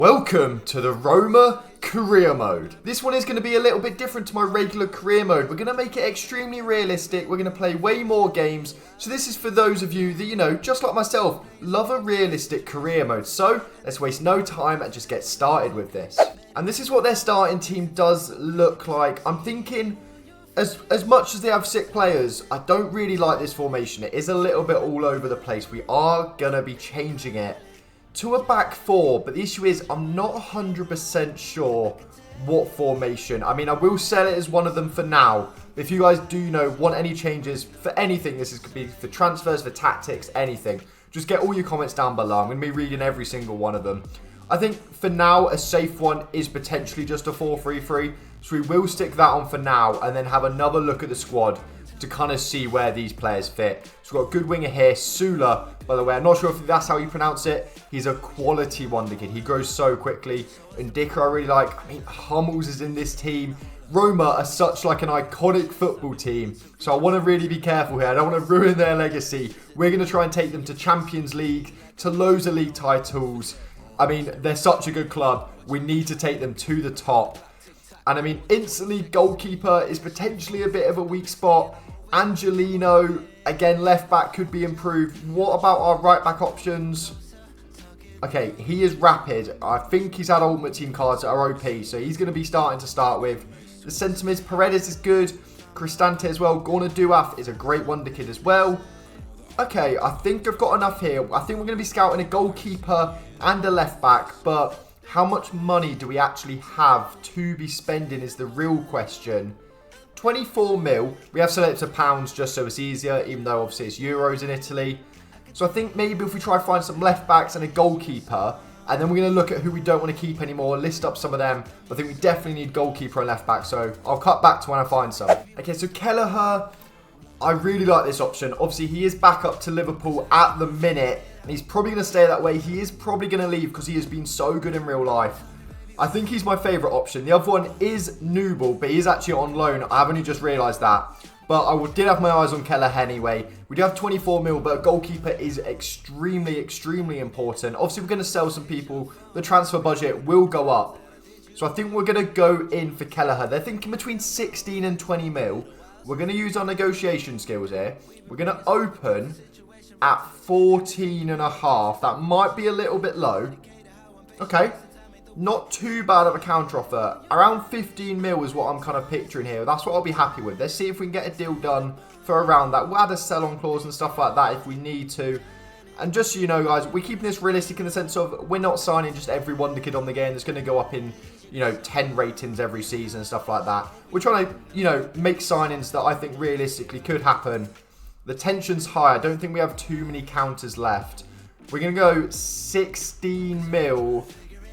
Welcome to the Roma Career Mode. This one is going to be a little bit different to my regular career mode. We're going to make it extremely realistic. We're going to play way more games. So this is for those of you that, just like myself, love a realistic career mode. So let's waste no time and just get started with this. And this is what their starting team does look like. I'm thinking, as much as they have sick players, I don't really like this formation. It is a little bit all over the place. We are going to be changing it to a back four, but the issue is I'm not 100% sure what formation. I mean, I will sell it as one of them for now. If you guys do want any changes for anything, this could be for transfers, for tactics, anything, just get all your comments down below. I'm going to be reading every single one of them. I think for now, a safe one is potentially just a 4-3-3. So we will stick that on for now and then have another look at the squad to kind of see where these players fit. So we've got a good winger here, Sula, by the way. I'm not sure if that's how you pronounce it. He's a quality wonder kid. He grows so quickly. And Dicker, I really like. I mean, Hummels is in this team. Roma are such like an iconic football team. So I want to really be careful here. I don't want to ruin their legacy. We're going to try and take them to Champions League, to loads of league titles. I mean, they're such a good club. We need to take them to the top. And I mean, instantly, goalkeeper is potentially a bit of a weak spot. Angelino, again, left back could be improved. What about our right back options? Okay, he is rapid. I think he's had ultimate team cards that are OP, so he's going to be starting to start with. The centre mids, Paredes is good. Cristante as well. Gorna Duaf is a great wonder kid as well. Okay, I think I've got enough here. I think we're going to be scouting a goalkeeper and a left back, but how much money do we actually have to be spending is the real question. 24 mil. We have set it to pounds just so it's easier, even though obviously it's euros in Italy. So I think maybe if we try to find some left backs and a goalkeeper, and then we're going to look at who we don't want to keep anymore, list up some of them. I think we definitely need goalkeeper and left back, so I'll cut back to when I find some. Okay, so Kelleher, I really like this option. Obviously, he is back up to Liverpool at the minute, and he's probably going to stay that way. He is probably going to leave because he has been so good in real life. I think he's my favourite option. The other one is Nubel, but he's actually on loan. I've only just realised that. But I did have my eyes on Kelleher anyway. We do have 24 mil, but a goalkeeper is extremely, extremely important. Obviously, we're going to sell some people. The transfer budget will go up. So I think we're going to go in for Kelleher. They're thinking between 16 and 20 mil. We're going to use our negotiation skills here. We're going to open at 14.5. That might be a little bit low. Okay. Not too bad of a counter offer. Around 15 mil is what I'm kind of picturing here. That's what I'll be happy with. Let's see if we can get a deal done for around that. We'll add a sell-on clause and stuff like that if we need to. And just so you know, guys, we're keeping this realistic in the sense of we're not signing just every wonder kid on the game that's going to go up in, 10 ratings every season and stuff like that. We're trying to, make signings that I think realistically could happen. The tension's high. I don't think we have too many counters left. We're going to go 16 mil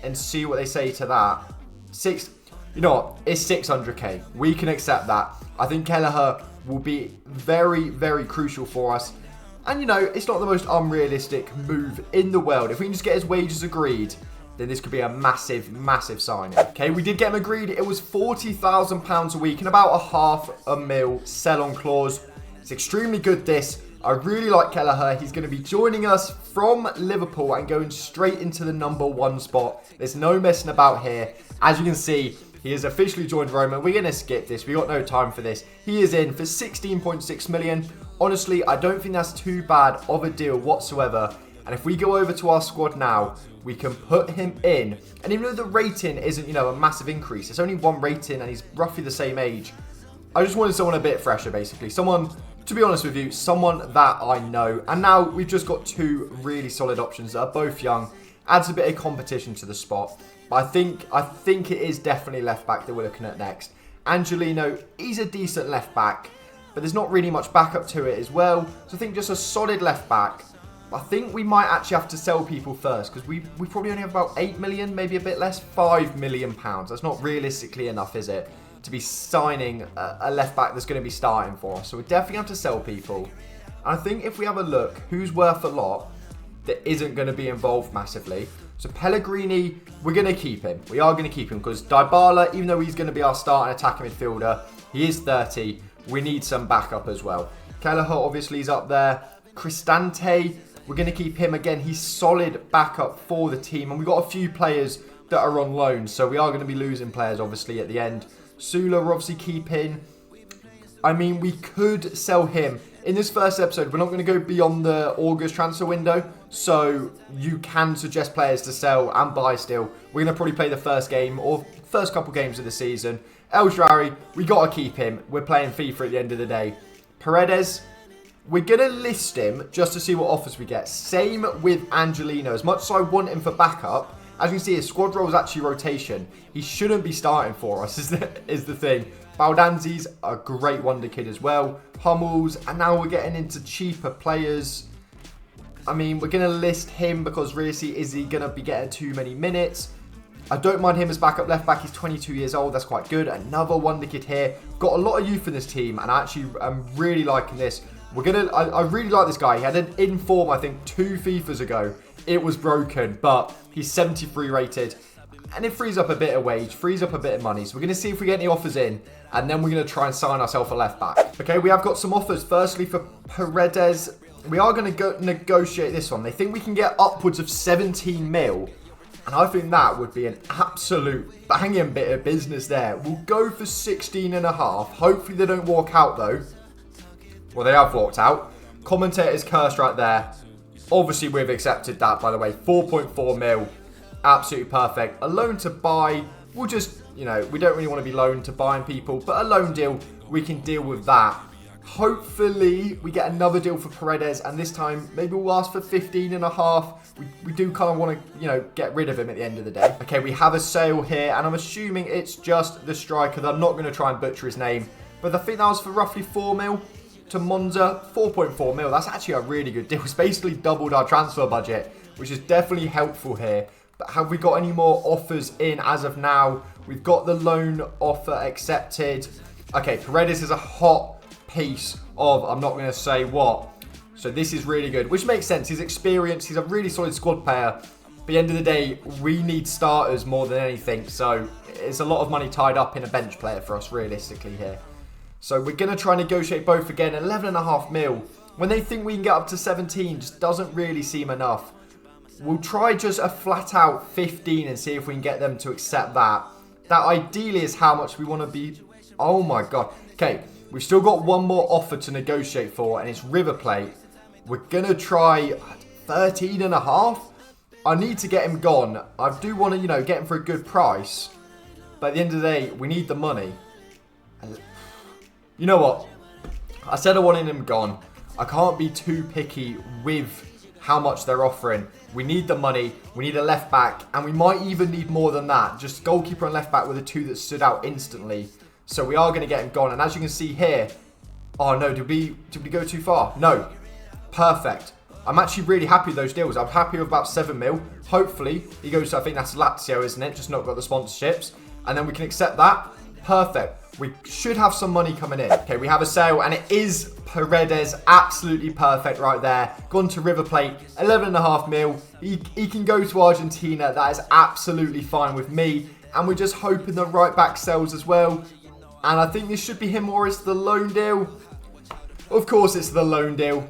and see what they say to that. You know what? It's 600k. We can accept that. I think Kelleher will be very, very crucial for us. And, it's not the most unrealistic move in the world. If we can just get his wages agreed, then this could be a massive, massive signing. Okay, we did get him agreed. It was £40,000 a week and about £500,000 sell-on clause. It's extremely good, this. I really like Kelleher. He's going to be joining us from Liverpool and going straight into the #1 spot. There's no messing about here. As you can see, he has officially joined Roma. We're going to skip this. We got no time for this. He is in for 16.6 million. Honestly, I don't think that's too bad of a deal whatsoever. And if we go over to our squad now, we can put him in. And even though the rating isn't, a massive increase, it's only 1 rating and he's roughly the same age. I just wanted someone a bit fresher, basically. Someone, to be honest with you, someone that I know. And now we've just got 2 really solid options that are both young. Adds a bit of competition to the spot. But I think it is definitely left back that we're looking at next. Angelino, he's a decent left back, but there's not really much backup to it as well. So I think just a solid left back. I think we might actually have to sell people first because we probably only have about 8 million, maybe a bit less, £5 million. That's not realistically enough, is it, to be signing a left back that's going to be starting for us. So we definitely have to sell people. And I think if we have a look, who's worth a lot that isn't going to be involved massively. So Pellegrini, we're going to keep him. We are going to keep him because Dybala, even though he's going to be our starting attacking midfielder, he is 30. We need some backup as well. Kelleher obviously is up there. Cristante, we're going to keep him again. He's solid backup for the team. And we've got a few players that are on loan. So we are going to be losing players, obviously, at the end. Sula, we're obviously keeping. I mean, we could sell him. In this first episode, we're not going to go beyond the August transfer window. So you can suggest players to sell and buy still. We're going to probably play the first game or first couple games of the season. El Shaarawy, we got to keep him. We're playing FIFA at the end of the day. Paredes, we're going to list him just to see what offers we get. Same with Angelino. As much as I want him for backup, as you can see, his squad role is actually rotation. He shouldn't be starting for us, is the thing. Baldanzi's a great wonder kid as well. Hummels, and now we're getting into cheaper players. I mean, we're going to list him because really, is he going to be getting too many minutes? I don't mind him as backup left back. He's 22 years old. That's quite good. Another wonder kid here. Got a lot of youth in this team, and I'm really liking this. I really like this guy. He had an inform, I think, 2 FIFAs ago. It was broken, but he's 73 rated. And it frees up a bit of wage, frees up a bit of money. So we're going to see if we get any offers in, and then we're going to try and sign ourselves a left back. Okay, we have got some offers. Firstly, for Paredes, we are going to negotiate this one. They think we can get upwards of 17 mil. And I think that would be an absolute banging bit of business there. We'll go for 16.5. Hopefully they don't walk out though. Well, they have walked out. Commentator's cursed right there. Obviously, we've accepted that, by the way. 4.4 mil. Absolutely perfect. A loan to buy. We'll just, we don't really want to be loaned to buying people. But a loan deal, we can deal with that. Hopefully, we get another deal for Paredes. And this time, maybe we'll ask for 15.5. We do kind of want to, get rid of him at the end of the day. Okay, we have a sale here. And I'm assuming it's just the striker. I'm not going to try and butcher his name. But I think that was for roughly 4 mil. To Monza, 4.4 mil. That's actually a really good deal. It's basically doubled our transfer budget, which is definitely helpful here. But have we got any more offers in as of now? We've got the loan offer accepted. Okay, Paredes is a hot piece of, I'm not going to say what. So this is really good, which makes sense. He's experienced. He's a really solid squad player. But at the end of the day, we need starters more than anything. So it's a lot of money tied up in a bench player for us, realistically, here. So we're going to try and negotiate both again. 11.5 mil. When they think we can get up to 17, just doesn't really seem enough. We'll try just a flat out 15 and see if we can get them to accept that. That ideally is how much we want to be. Oh my god. Okay, we've still got one more offer to negotiate for, and it's River Plate. We're going to try 13.5. I need to get him gone. I do want to, get him for a good price. But at the end of the day, we need the money. You know what? I said I wanted him gone. I can't be too picky with how much they're offering. We need the money. We need a left back. And we might even need more than that. Just goalkeeper and left back were the 2 that stood out instantly. So we are going to get him gone. And as you can see here. Oh no, did we go too far? No. Perfect. I'm actually really happy with those deals. I'm happy with about 7 mil. Hopefully he goes to, I think that's Lazio, isn't it? Just not got the sponsorships. And then we can accept that. Perfect. We should have some money coming in. Okay, we have a sale, and it is Paredes. Absolutely perfect right there. Gone to River Plate. 11.5 mil. He can go to Argentina. That is absolutely fine with me. And we're just hoping the right back sells as well. And I think this should be him, or it's the loan deal. Of course, it's the loan deal.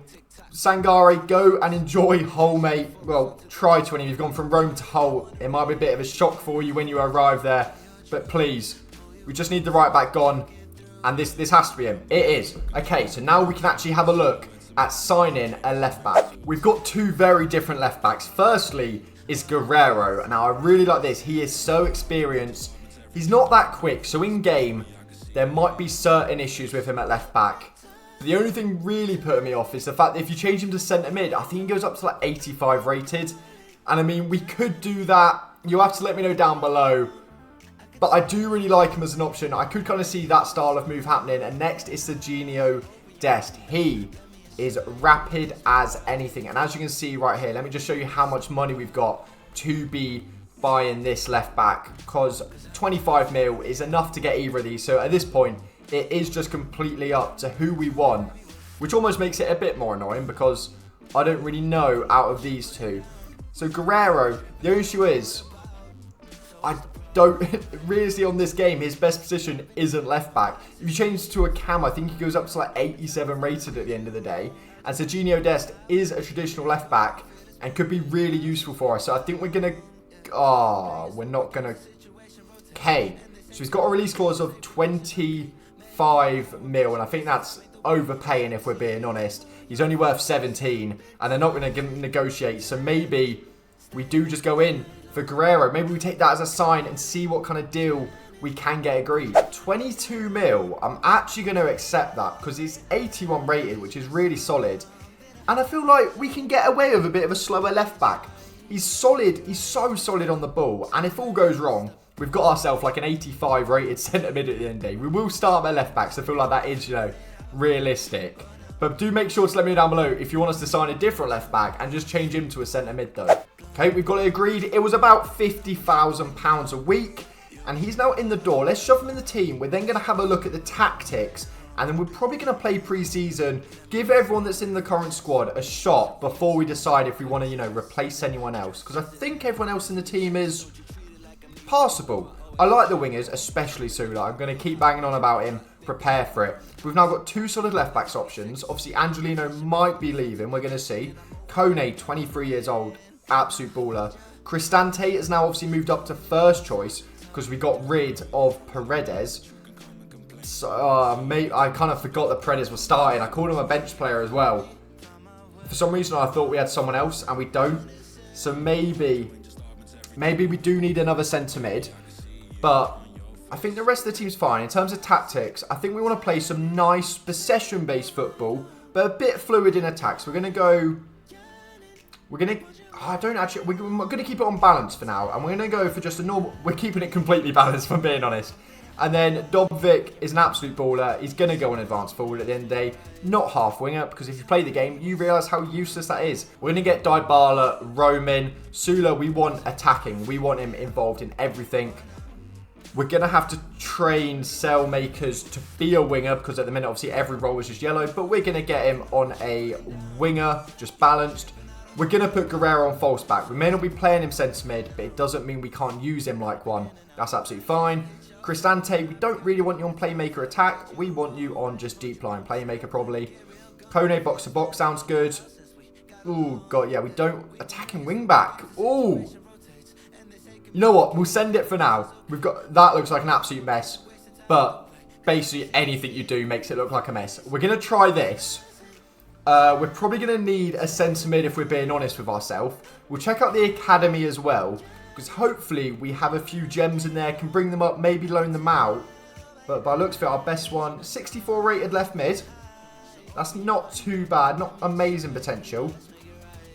Sangare, go and enjoy Hull, mate. Well, try to anyway. You've gone from Rome to Hull. It might be a bit of a shock for you when you arrive there. But please, we just need the right back gone. And this has to be him. It is. Okay, so now we can actually have a look at signing a left back. We've got 2 very different left backs. Firstly is Guerrero. Now, I really like this. He is so experienced. He's not that quick. So in game, there might be certain issues with him at left back. The only thing really putting me off is the fact that if you change him to centre mid, I think he goes up to like 85 rated. And I mean, we could do that. You'll have to let me know down below. But I do really like him as an option. I could kind of see that style of move happening. And next is Serginho Dest. He is rapid as anything. And as you can see right here, let me just show you how much money we've got to be buying this left back. Because 25 mil is enough to get either of these. So at this point, it is just completely up to who we want. Which almost makes it a bit more annoying because I don't really know out of these 2. So Guerrero, the only issue is, I don't really see on this game, his best position isn't left back. If you change to a cam, I think he goes up to like 87 rated at the end of the day. And Serginho Dest is a traditional left back and could be really useful for us. So I think we're going to Oh, we're not going to... Okay. So he's got a release clause of 25 mil, and I think that's overpaying if we're being honest. He's only worth 17, and they're not going to negotiate. So maybe we do just go in for Guerrero. Maybe we take that as a sign and see what kind of deal we can get agreed. 22 mil. I'm actually going to accept that because he's 81 rated, which is really solid. And I feel like we can get away with a bit of a slower left back. He's solid. He's so solid on the ball. And if all goes wrong, we've got ourselves like an 85 rated centre mid at the end of the day. We will start at left back, so I feel like that is, you know, realistic. But do make sure to let me know down below if you want us to sign a different left back and just change him to a centre mid though. Okay, we've got it agreed. It was about £50,000 a week. And he's now in the door. Let's shove him in the team. We're then going to have a look at the tactics. And then we're probably going to play pre-season. Give everyone that's in the current squad a shot before we decide if we want to, you know, replace anyone else. Because I think everyone else in the team is passable. I like the wingers, especially Sula. I'm going to keep banging on about him. Prepare for it. We've now got two solid left-backs options. Obviously, Angelino might be leaving. We're going to see. Kone, 23 years old. Absolute baller. Cristante has now obviously moved up to first choice because we got rid of Paredes. So, mate, I kind of forgot that Paredes was starting. I called him a bench player as well. For some reason, I thought we had someone else, and we don't. So maybe we do need another centre mid. But I think the rest of the team's fine. In terms of tactics, I think we want to play some nice possession-based football, but a bit fluid in attacks. We're going to go... We're going to keep it on balance for now, and we're going to go for just a normal... We're keeping it completely balanced, if I'm being honest. And then Dobvik is an absolute baller. He's going to go on advanced forward at the end of the day. Not half winger, because if you play the game, you realise how useless that is. We're going to get Dybala, Roman, Sula. We want attacking. We want him involved in everything. We're going to have to train Sailmakers to be a winger, because at the minute, obviously, every role is just yellow. But we're going to get him on a winger, just balanced. We're going to put Guerrero on false back. We may not be playing him centre mid, but it doesn't mean we can't use him like one. That's absolutely fine. Cristante, we don't really want you on playmaker attack. We want you on just deep line playmaker probably. Kone box to box sounds good. Ooh, God, yeah, we don't... Attacking wing back. Ooh. You know what? We'll send it for now. We've got... That looks like an absolute mess. But basically anything you do makes it look like a mess. We're going to try this. We're probably going to need a centre mid if we're being honest with ourselves. We'll check out the academy as well. Because hopefully we have a few gems in there, can bring them up, maybe loan them out. But by looks of it, our best one, 64 rated left mid. That's not too bad, not amazing potential.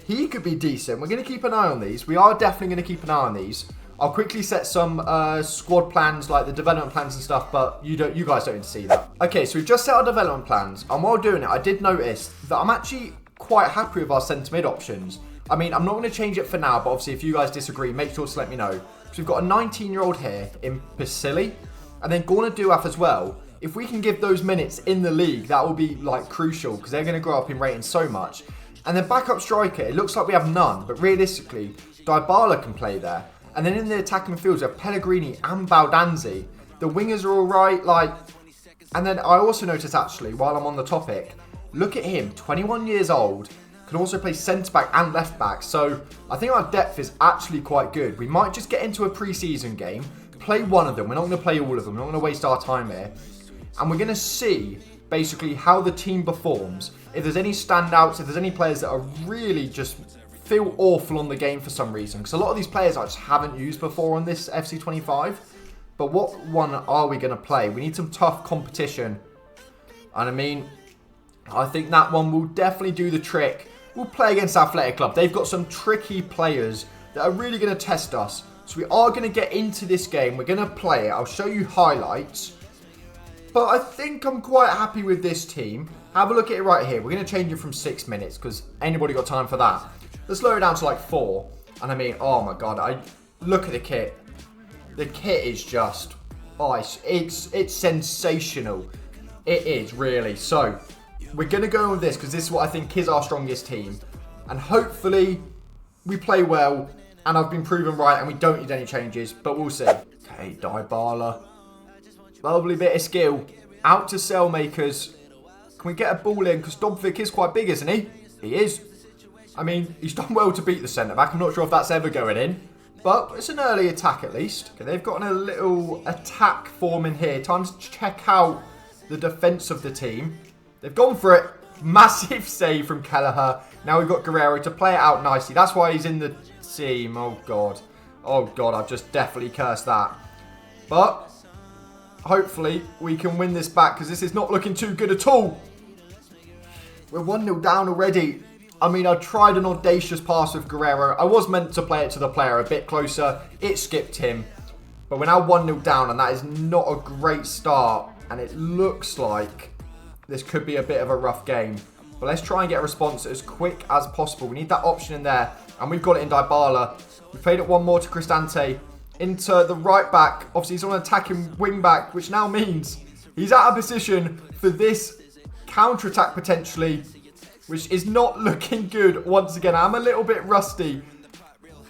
He could be decent. We're going to keep an eye on these. We are definitely going to keep an eye on these. I'll quickly set some squad plans, like the development plans and stuff, but you guys don't see that. Okay, so we've just set our development plans. And while doing it, I did notice that I'm actually quite happy with our centre mid options. I mean, I'm not going to change it for now, but obviously if you guys disagree, make sure to let me know. So we've got a 19-year-old here in Pisili, and then Gorna Duaf as well. If we can give those minutes in the league, that will be like crucial because they're going to grow up in rating so much. And then backup striker, it looks like we have none, but realistically, Dybala can play there. And then in the attacking midfield, we have Pellegrini and Baldanzi. The wingers are all right, like... And then I also noticed actually, while I'm on the topic, look at him, 21 years old. Can also play centre-back and left-back. So I think our depth is actually quite good. We might just get into a pre-season game, play one of them. We're not going to play all of them. We're not going to waste our time here. And we're going to see, basically, how the team performs. If there's any standouts, if there's any players that are really just feel awful on the game for some reason. Because a lot of these players I just haven't used before on this FC25. But what one are we going to play? We need some tough competition. And I mean, I think that one will definitely do the trick. We'll play against Athletic Club. They've got some tricky players that are really going to test us. So we are going to get into this game. We're going to play it. I'll show you highlights. But I think I'm quite happy with this team. Have a look at it right here. We're going to change it from 6 minutes because anybody got time for that. Let's lower it down to like 4. And I mean, oh my God. Look at the kit. The kit is just... Oh, it's sensational. It is, really. So... We're going to go with this because this is what I think is our strongest team. And hopefully we play well and I've been proven right and we don't need any changes. But we'll see. Okay, Dybala. Lovely bit of skill. Out to Sailmakers. Can we get a ball in? Because Dobvik is quite big, isn't he? He is. I mean, he's done well to beat the centre-back. I'm not sure if that's ever going in. But it's an early attack at least. Okay, they've got a little attack forming here. Time to check out the defence of the team. They've gone for it. Massive save from Kelleher. Now we've got Guerrero to play it out nicely. That's why he's in the team. Oh, God. Oh, God, I've just definitely cursed that. But hopefully we can win this back because this is not looking too good at all. We're 1-0 down already. I mean, I tried an audacious pass with Guerrero. I was meant to play it to the player a bit closer. It skipped him. But we're now 1-0 down, and that is not a great start. And it looks like this could be a bit of a rough game. But let's try and get a response as quick as possible. We need that option in there. And we've got it in Dybala. We played it one more to Cristante. Into the right back. Obviously, he's on an attacking wing back, which now means he's out of position for this counter-attack potentially, which is not looking good once again. I'm a little bit rusty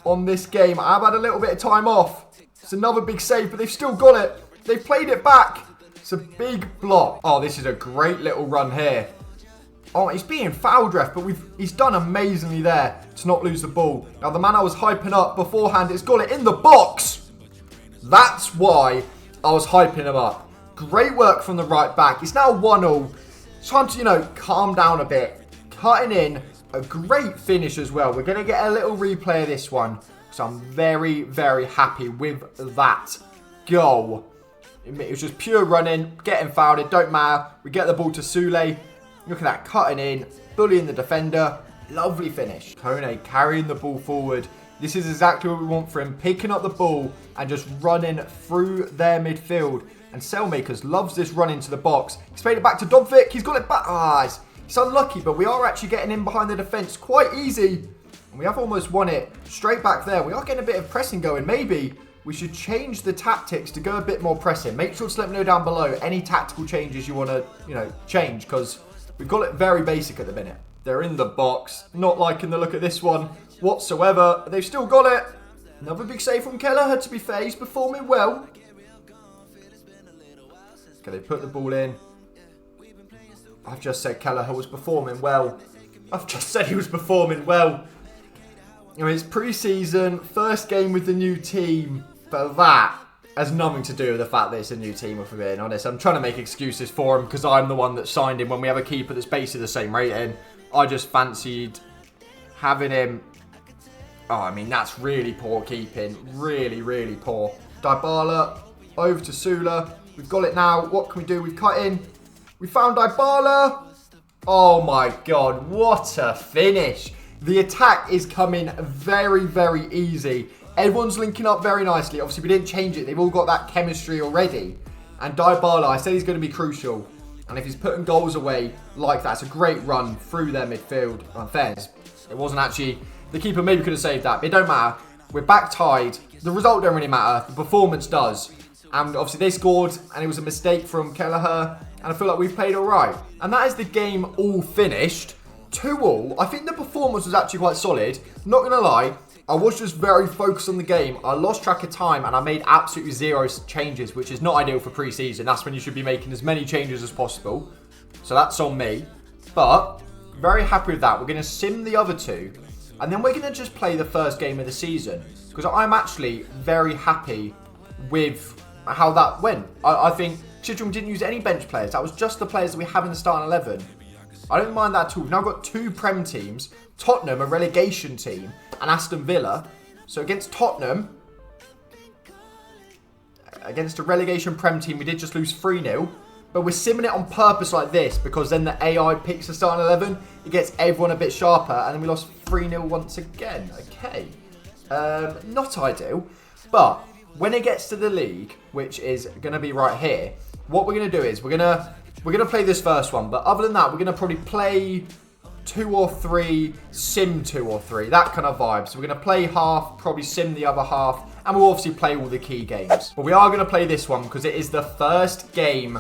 on this game. I've had a little bit of time off. It's another big save, but they've still got it. They've played it back. It's a big block. Oh, this is a great little run here. Oh, he's being fouled, ref, but he's done amazingly there to not lose the ball. Now, the man I was hyping up beforehand has got it in the box. That's why I was hyping him up. Great work from the right back. It's now 1-0. It's time to, calm down a bit. Cutting in a great finish as well. We're going to get a little replay of this one. So I'm very, very happy with that goal. It was just pure running, getting fouled. It don't matter. We get the ball to Sule. Look at that, cutting in, bullying the defender. Lovely finish. Kone carrying the ball forward. This is exactly what we want for him. Picking up the ball and just running through their midfield. And Sailmakers loves this run into the box. He's played it back to Dobvik. He's got it back. It's unlucky, but we are actually getting in behind the defence quite easy. And we have almost won it straight back there. We are getting a bit of pressing going. Maybe we should change the tactics to go a bit more pressing. Make sure to let me know down below any tactical changes you want to, change, because we've got it very basic at the minute. They're in the box. Not liking the look of this one whatsoever. They've still got it. Another big save from Kelleher, to be fair. He's performing well. Okay, they put the ball in. I've just said Kelleher was performing well. I've just said he was performing well. It's pre-season, first game with the new team. But that has nothing to do with the fact that it's a new team, if we're being honest. I'm trying to make excuses for him because I'm the one that signed him when we have a keeper that's basically the same rating. I just fancied having him. Oh, I mean, that's really poor keeping. Really, really poor. Dybala over to Sula. We've got it now. What can we do? We've cut in. We found Dybala. Oh my God, what a finish. The attack is coming very, very easy. Everyone's linking up very nicely. Obviously, we didn't change it. They've all got that chemistry already. And Dybala, I said he's going to be crucial. And if he's putting goals away like that, it's a great run through their midfield. Unfair. It wasn't actually... The keeper maybe could have saved that. But it don't matter. We're back tied. The result don't really matter. The performance does. And obviously they scored, and it was a mistake from Kelleher. And I feel like we've played all right. And that is the game all finished. 2-2. I think the performance was actually quite solid. Not going to lie, I was just very focused on the game. I lost track of time, and I made absolutely zero changes, which is not ideal for pre-season. That's when you should be making as many changes as possible. So that's on me. But very happy with that. We're going to sim the other two. And then we're going to just play the first game of the season. Because I'm actually very happy with how that went. I think Chitrum didn't use any bench players. That was just the players that we have in the starting 11. I don't mind that at all. We've now got two Prem teams. Tottenham, a relegation team, and Aston Villa. So against Tottenham, against a relegation Prem team, we did just lose 3-0. But we're simming it on purpose like this because then the AI picks the starting 11. It gets everyone a bit sharper. And then we lost 3-0 once again. Okay. Not ideal. But when it gets to the league, which is going to be right here, what we're going to do is we're going to play this first one. But other than that, we're going to probably play 2 or 3, sim 2 or 3. That kind of vibe. So we're going to play half, probably sim the other half. And we'll obviously play all the key games. But we are going to play this one because it is the first game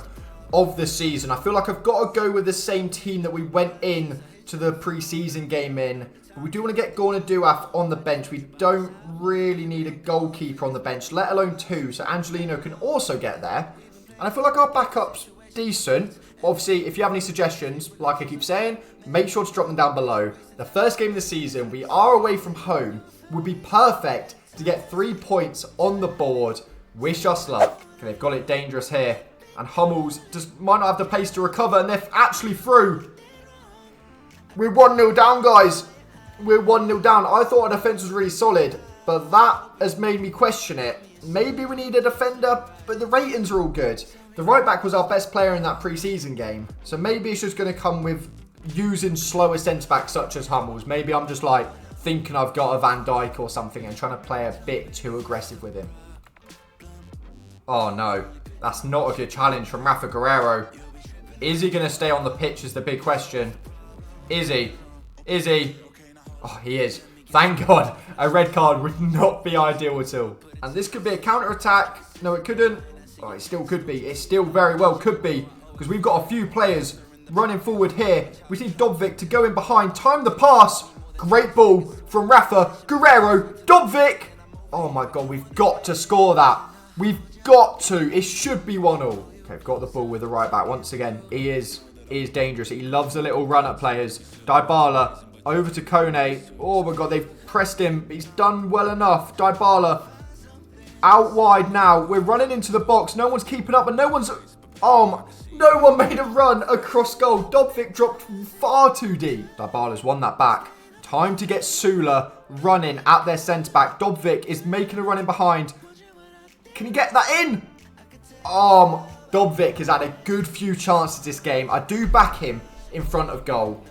of the season. I feel like I've got to go with the same team that we went in to the pre-season game in. But we do want to get Gorna Duaf on the bench. We don't really need a goalkeeper on the bench, let alone 2. So Angelino can also get there. And I feel like our backup's decent. But obviously, if you have any suggestions, like I keep saying, make sure to drop them down below. The first game of the season, we are away from home, would be perfect to get 3 points on the board. Wish us luck. Okay, they've got it dangerous here. And Hummels just might not have the pace to recover, and they're actually through. We're 1-0 down, guys. We're 1-0 down. I thought our defence was really solid, but that has made me question it. Maybe we need a defender, but the ratings are all good. The right back was our best player in that pre-season game, so maybe it's just going to come with using slower centre-backs such as Hummels. Maybe I'm just like thinking I've got a Van Dijk or something and trying to play a bit too aggressive with him. Oh no, that's not a good challenge from Rafa Guerreiro. Is he going to stay on the pitch is the big question. Is he? Is he? Oh, he is. Thank God. A red card would not be ideal at all. And this could be a counter-attack. No, it couldn't. Oh, it still could be. It still very well could be. Because we've got a few players running forward here. We need Dobvik to go in behind. Time the pass. Great ball from Rafa Guerreiro. Dobvik. Oh my God, we've got to score that. We've got to. It should be 1-0. Okay, we've got the ball with the right back once again. He is dangerous. He loves a little run at players. Dybala over to Kone. Oh my God, they've pressed him. He's done well enough. Dybala out wide now. We're running into the box. No one's keeping up, and no one's... Oh, no one made a run across goal. Dobvik dropped far too deep. Dybala's won that back. Time to get Sula running at their centre-back. Dobvik is making a run in behind. Can he get that in? Dobvik has had a good few chances this game. I do back him in front of goal.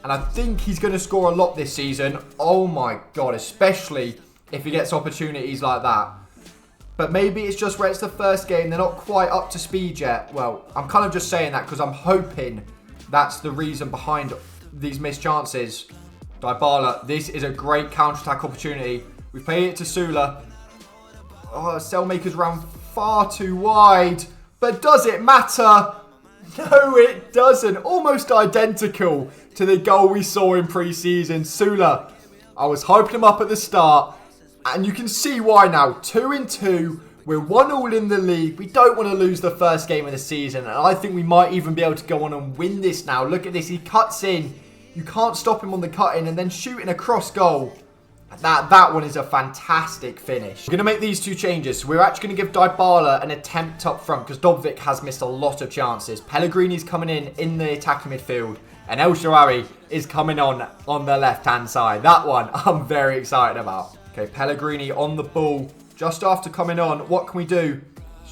And I think he's going to score a lot this season. Oh my God, especially if he gets opportunities like that. But maybe it's just where it's the first game. They're not quite up to speed yet. Well, I'm kind of just saying that because I'm hoping that's the reason behind these missed chances. Dybala, this is a great counter-attack opportunity. We play it to Sula. Oh, Selmaker's ran far too wide. But does it matter? No, it doesn't. Almost identical to the goal we saw in pre-season. Sula, I was hyping him up at the start. And you can see why now. 2-2. We're 1-1 in the league. We don't want to lose the first game of the season. And I think we might even be able to go on and win this now. Look at this. He cuts in. You can't stop him on the cut-in and then shooting across goal. That one is a fantastic finish. We're going to make these two changes. So we're actually going to give Dybala an attempt up front because Dobvik has missed a lot of chances. Pellegrini's coming in the attacking midfield. And El Shaarawy is coming on the left-hand side. That one I'm very excited about. Okay, Pellegrini on the ball just after coming on. What can we do?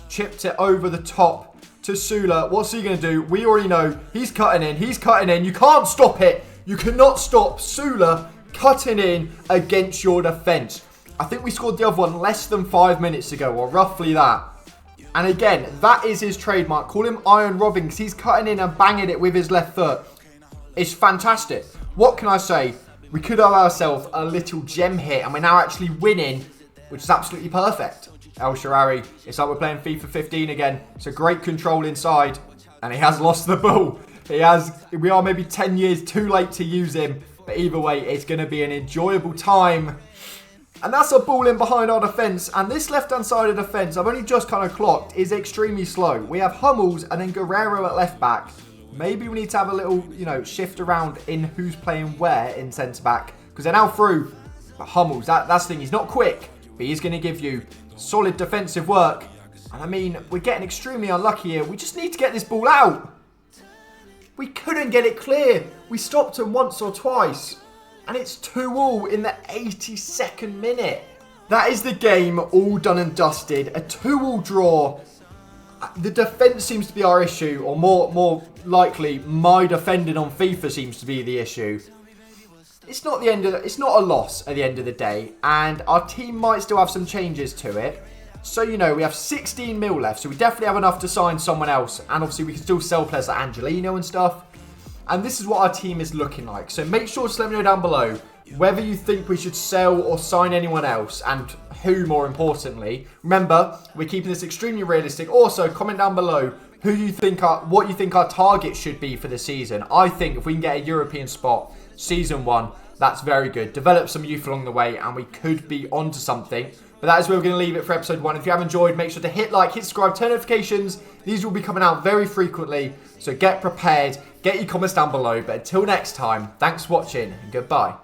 Chipped it over the top to Sula. What's he going to do? We already know. He's cutting in. He's cutting in. You can't stop it. You cannot stop Sula cutting in against your defence. I think we scored the other one less than 5 minutes ago, or roughly that. And again, that is his trademark. Call him Iron Robin because he's cutting in and banging it with his left foot. It's fantastic. What can I say? We could have ourselves a little gem hit and we're now actually winning, which is absolutely perfect. El Shaarawy, it's like we're playing FIFA 15 again. It's a great control inside and he has lost the ball. We are maybe 10 years too late to use him, but either way, it's going to be an enjoyable time. And that's a ball in behind our defence. And this left-hand side of defence, I've only just kind of clocked, is extremely slow. We have Hummels and then Guerreiro at left back. Maybe we need to have a little, shift around in who's playing where in centre-back. Because they're now through. But Hummels, that's the thing. He's not quick, but he's going to give you solid defensive work. And I mean, we're getting extremely unlucky here. We just need to get this ball out. We couldn't get it clear. We stopped him once or twice. And it's 2-2 in the 82nd minute. That is the game all done and dusted. A 2-2 draw. The defence seems to be our issue, or more likely, my defending on FIFA seems to be the issue. It's not it's not a loss at the end of the day, and our team might still have some changes to it. So, we have 16 mil left, so we definitely have enough to sign someone else, and obviously we can still sell players like Angelino and stuff. And this is what our team is looking like. So make sure to let me know down below whether you think we should sell or sign anyone else, and who, more importantly. Remember, we're keeping this extremely realistic. Also, comment down below what you think our target should be for the season. I think if we can get a European spot, Season 1, that's very good. Develop some youth along the way, and we could be onto something. But that is where we're going to leave it for episode 1. If you have enjoyed, make sure to hit like, hit subscribe, turn notifications. These will be coming out very frequently, so get prepared. Get your comments down below. But until next time, thanks for watching, and goodbye.